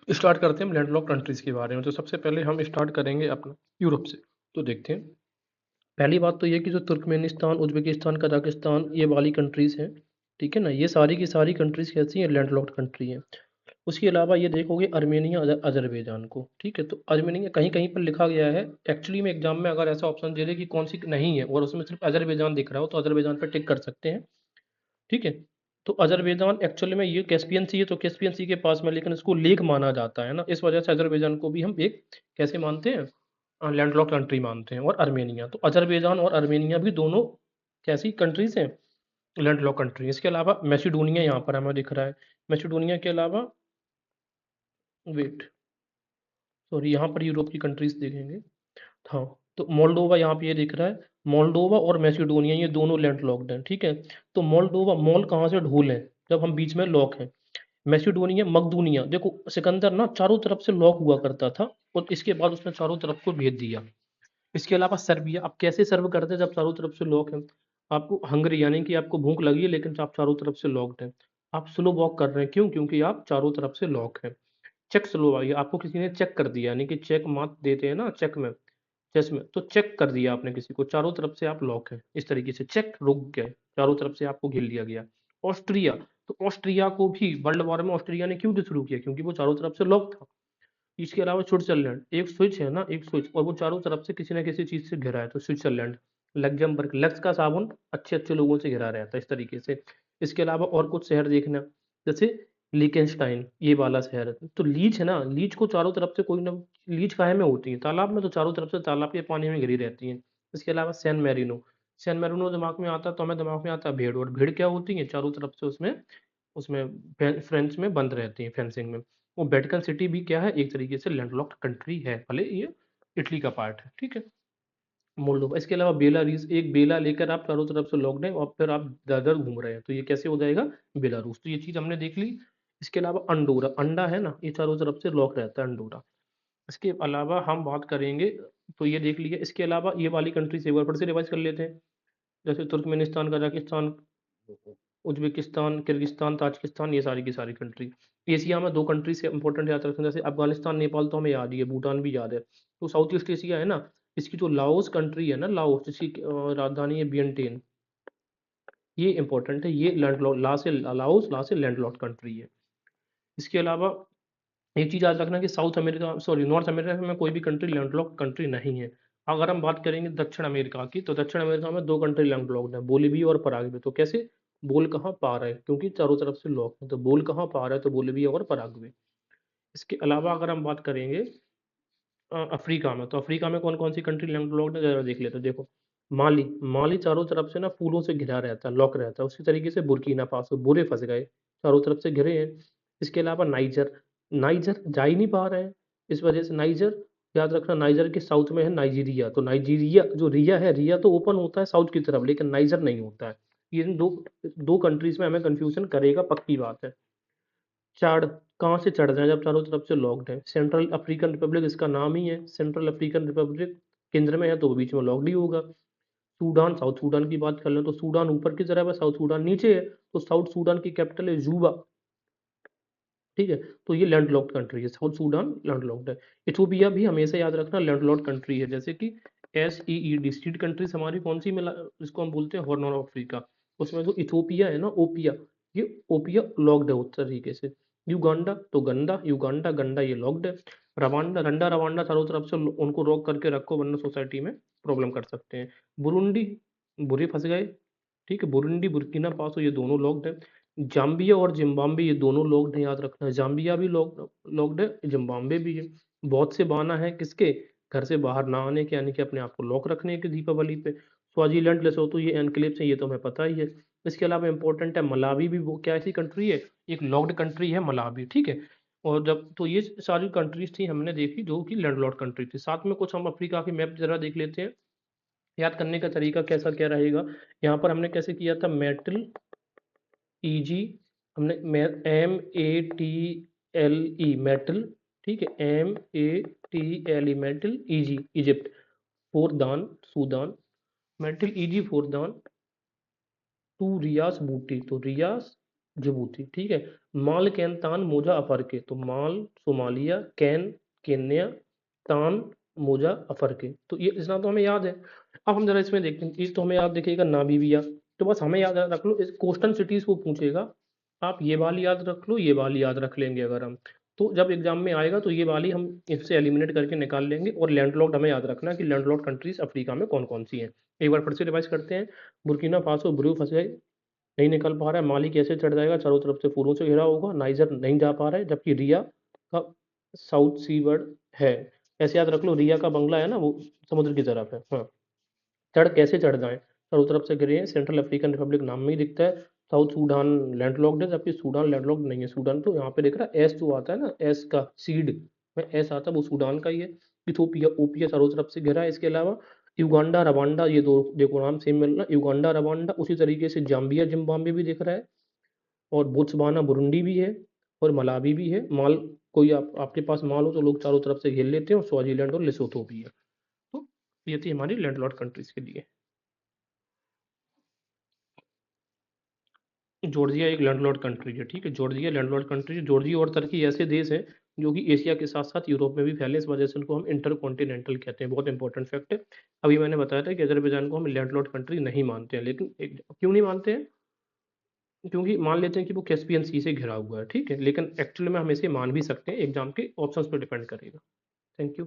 Start करते हैं हम लैंडलॉक कंट्रीज़ के बारे में। तो सबसे पहले हम स्टार्ट करेंगे अपना यूरोप से। तो देखते हैं, पहली बात तो ये कि जो तुर्कमेनिस्तान, उज़्बेकिस्तान, कज़ाकिस्तान ये वाली कंट्रीज़ हैं, ठीक है ना? ये सारी की सारी कंट्रीज़ कैसी हैं? लैंडलॉक्ड कंट्री हैं। उसके अलावा ये देखोगे अर्मेनिया, अज़रबैजान को, ठीक है? तो अर्मेनिया कहीं-कहीं पर लिखा गया है, एक्चुअली में एग्ज़ाम में अगर ऐसा ऑप्शन दे दे कि कौन-सी नहीं है और उसमें सिर्फ़ अज़रबैजान दिख रहा हो, तो अज़रबैजान पे टिक कर सकते हैं, ठीक है? तो अज़रबैजान एक्चुअली में ये कैस्पियन सी है, तो कैस्पियन सी के पास में, लेकिन इसको लेक माना जाता है ना, इस वजह से अज़रबैजान को भी हम एक कैसे मानते हैं? लैंडलॉक्ड कंट्री मानते हैं। और अर्मेनिया, तो अज़रबैजान और अर्मेनिया भी दोनों कैसी कंट्रीज़ हैं? Landlocked country. इसके अलावा मैसेडोनिया यहाँ पर हमें दिख रहा है। मैसेडोनिया के अलावा वेट, सॉरी, यहाँ पर यूरोप की कंट्रीज़ देखेंगे। हाँ, तो मोल्डोवा यहाँ पे ये दिख रहा है। मोल्डोवा और मैसेडोनिया ये दोनों लैंडलॉक्ड हैं, ठीक है? तो मोल्डोवा, मोल कहाँ से? ढोल है, जब हम बीच में लॉक हैं। मैसेडोनिया, मकदूनिया, देखो सिकंदर ना चारों तरफ से लॉक हुआ करता था और इसके बाद उसने चारों तरफ को भेज दिया। इसके अलावा सर्बिया, अब कैसे सर्व करते हैं जब चारों तरफ से लॉक है? आपको हंगरी, यानी कि आपको भूख लगी है लेकिन आप चारों तरफ से लॉक्ड हैं। आप स्लो वॉक कर रहे हैं, क्यों? क्योंकि आप चारों तरफ से लॉक हैं। चेक स्लोवाकिया, आपको किसी ने चेक कर दिया, यानी कि चेक मात देते हैं ना चेक में, चेस में, तो चेक कर दिया आपने किसी को, चारों तरफ से आप लॉक हैं। इस तरीके से चेक रुक गए, चारों तरफ से आपको घेर लिया गया। ऑस्ट्रिया, तो ऑस्ट्रिया को भी वर्ल्ड वॉर में ऑस्ट्रिया ने क्यों शुरू किया? क्योंकि वो चारों तरफ से लॉक था। इसके अलावा स्विट्जरलैंड, एक स्विच है ना, एक स्विच, और वो चारों तरफ से किसी ना किसी चीज से घिरा है, तो स्विट्जरलैंड। लग्जमबर्ग, लक्स का साबुन अच्छे अच्छे लोगों से घिरा रहता है, इस तरीके से। इसके अलावा और कुछ शहर देखना, जैसे लिechtenstein, ये वाला शहर है। तो लीच है ना, लीच को चारों तरफ से कोई ना, लीच काहे में होती है? तालाब में, तो चारों तरफ से तालाब के पानी में घिरी रहती है। इसके अलावा सैन मेरिनो, सैन मेरिनो दिमाग में आता है तो हमें दिमाग में आता है भेड़, और भेड़ क्या होती है? चारों तरफ से उसमें उसमें फ्रेंच में बंद रहती हैं, फेंसिंग में। वो वेटिकन सिटी भी क्या है? एक तरीके से लैंडलॉक्ड कंट्री है, भले ये इटली का पार्ट है, ठीक है? मोल्डोवा, इसके अलावा बेलारूस, एक बेला लेकर आप चारों तरफ से लॉक्ड हैं और फिर आप दर-दर घूम रहे हैं, तो ये कैसे हो जाएगा? बेलारूस। तो ये चीज़ हमने देख ली। इसके अलावा अंडोरा, अंडा है ना, ये चारों तरफ से लॉक रहता है अंडोरा। इसके अलावा हम बात करेंगे, तो ये देख लिया। इसके अलावा ये वाली कंट्रीज़ एक बार फिर से रिवाइज़ कर लेते हैं। जैसे Turkmenistan, Kazakhstan, Uzbekistan, Kyrgyzstan, Tajikistan, ये सारी की सारी कंट्री। एशिया में 2 कंट्री से इंपॉर्टेंट याद रखना, जैसे अफ़गानिस्तान, नेपाल तो हमें याद ही है, भूटान भी याद है। तो साउथ ईस्ट एशिया है ना, इसकी जो लाओस कंट्री है ना, लाओस, जिसकी राजधानी है वियंटियन, ये इंपॉर्टेंट है। ये लैंडलॉक, ला से लाओस, ला से लैंडलॉक्ड कंट्री है। इसके अलावा एक चीज़ याद रखना कि south America, sorry, north America में कोई भी कंट्री लैंडलॉक्ड कंट्री नहीं है। अगर हम बात करेंगे दक्षिण अमेरिका की, तो दक्षिण अमेरिका में 2 कंट्री लैंडलॉक्ड है, बोलिविया और पराग्वे। तो कैसे? बोल कहाँ पा रहा है, क्योंकि चारों तरफ से लॉक है, तो बोल कहाँ पा रहा है? तो बोलिविया और पराग्वे। इसके अलावा अगर हम बात करेंगे अफ्रीका में, तो अफ्रीका में कौन-कौन सी कंट्री लैंडलॉक्ड है, ज़रा देख लेते हैं। देखो, माली, माली चारों तरफ से ना फूलों से घिरा रहता है, लॉक रहता है। उसी तरीके से बुर्किना फासो, बुरे फँस गए, चारों तरफ से घिरे हैं। इसके अलावा नाइजर, नाइजर जा ही नहीं पा रहे हैं, इस वजह से नाइजर, याद रखना, नाइजर के साउथ में है नाइजीरिया, तो नाइजीरिया जो रिया है, रिया तो ओपन होता है साउथ की तरफ, लेकिन नाइजर नहीं होता है। ये इन 2 कंट्रीज़ में हमें कन्फ्यूज़न करेगा, पक्की बात है। चाड़, कहाँ से चढ़ रहे हैं जब चारों तरफ से लॉक्ड है? सेंट्रल अफ्रीकन रिपब्लिक, इसका नाम ही है सेंट्रल अफ्रीकन रिपब्लिक, केंद्र में है तो वो बीच में लॉक्ड ही होगा। सूडान, साउथ सूडान की बात कर लें तो सूडान ऊपर की तरफ है, साउथ सूडान नीचे है, तो साउथ सूडान की कैपिटल है जूबा, ठीक है? तो ये लैंडलॉक्ड कंट्री है, साउथ सूडान लैंडलॉक्ड है। इथियोपिया भी हमेशा याद रखना लैंडलॉक्ड कंट्री है, जैसे कि SEED, सीड कंट्रीज हमारी कौन सी मिला, इसको हम बोलते हैं हॉर्न ऑफ अफ्रीका। उसमें जो इथियोपिया है ना, ओपिया, ये ओपिया लॉक्ड है उस तरीके से। युगांडा, तो गंडा, युगांडा, गंडा ये लॉक्ड है। रवांडा, रंडा रवांडा, चारों तरफ से उनको रोक करके रखो, वरना सोसाइटी में प्रॉब्लम कर सकते हैं। बुरुंडी, बुरे फंस गए, ठीक है? बुरुंडी, बुर्किना फासो ये दोनों लॉक्ड है। जाम्बिया और जिम्बाब्वे ये दोनों लॉक्ड हैं, याद रखना। जाम्बिया भी लॉक्ड है, जिम्बाब्वे भी है। बहुत से बहाना है किसके? घर से बाहर ना आने के, यानी कि अपने आप को लॉक रखने के दीपावली पे। स्वाजीलैंड, लेसोतो ये एनक्लेव्स हैं, ये तो हमें पता ही है। इसके अलावा इंपॉर्टेंट है मलावी भी, वो क्या ऐसी कंट्री है? एक लॉक्ड कंट्री है मलावी, ठीक है? और जब तो ये सारी कंट्रीज थी हमने देखी जो कि लैंडलॉक्ड कंट्री थी। साथ में कुछ हम अफ्रीका की मैप जरा देख लेते हैं। याद करने का तरीका कैसा क्या रहेगा? यहाँ पर हमने कैसे किया था? मेटल, ईजी, हमने METLE, मेटल, ठीक है? METLE, मेटल, ईजी, इजिप्ट, फोरदान, सूडान, मेटल ईजी, फोरदान, टू रियास बूटी, तो रियास जिबूती, ठीक है। माल कैन तान मोजा अफर के, तो माल सोमालिया, कैन केन्या, तान मोजा अफर के, तो ये इतना तो हमें याद है। अब हम जरा इसमें देखते हैं, चीज तो हमें याद दिखेगा नामीबिया, तो बस हमें याद रख लो, इस कोस्टल सिटीज को पूछेगा, आप ये वाली याद रख लो, ये वाली याद रख लेंगे अगर हम, तो जब एग्जाम में आएगा तो ये वाली हम इससे एलिमिनेट करके निकाल लेंगे। और लैंडलॉक्ड हमें याद रखना कि लैंडलॉक्ड कंट्रीज अफ्रीका में कौन कौन सी हैं। एक बार फिर से रिवाइज करते हैं। बुर्किना फासो ब्रू फंस गए, नहीं निकल पा रहा है। माली कैसे चढ़ जाएगा, चारों तरफ से फूलों से घिरा होगा। नाइजर नहीं जा पा रहा है, जबकि रिया का साउथ सीवर्ड है। ऐसे याद रख लो, रिया का बंगला है ना वो समुद्र की तरफ है। हाँ, चढ़ कैसे चढ़ जाए, चारों तरफ से घिरे हैं। सेंट्रल अफ्रीकन रिपब्लिक नाम में ही दिखता है। साउथ सूडान लैंडलॉक्ड है, जबकि सूडान लैंडलॉक्ड नहीं है। सूडान तो यहाँ पे दिख रहा है, एस जो आता है ना, एस का सीड में एस आता है, वो सूडान का ही है। इथोपिया ओपिया चारों तरफ से घिरा है। इसके अलावा युगांडा रवांडा, ये दो देखो नाम सेम मिल रहा है, युगांडा रवांडा। उसी तरीके से जाम्बिया जिम्बाब्वे भी दिख रहा है, और बोत्सवाना बुरुंडी भी है, और मलावी भी है। माल कोई आपके पास माल हो तो लोग चारों तरफ से घेर लेते हैं, और स्वाजीलैंड और लेसोथो भी है। तो ये थी हमारी लैंडलॉर्ड कंट्रीज के लिए। जॉर्जिया एक लैंडलॉर्ड कंट्री है, ठीक है। जॉर्जिया लैंडलॉर्ड कंट्री है। जॉर्जिया और तुर्की ऐसे देश हैं जो कि एशिया के साथ साथ यूरोप में भी फैले, इस वजह से उनको हम इंटर कॉन्टिनेंटल कहते हैं। बहुत इंपॉर्टेंट फैक्ट है। अभी मैंने बताया था कि अजरबैजान को हम लैंडलॉर्ड कंट्री नहीं मानते हैं, लेकिन क्यों नहीं मानते हैं, क्योंकि मान लेते हैं कि वो कैस्पियन सी से घिरा हुआ है, ठीक है, लेकिन एक्चुअली में हम इसे मान भी सकते हैं, एग्जाम के ऑप्शंस पर डिपेंड करेगा। Thank you.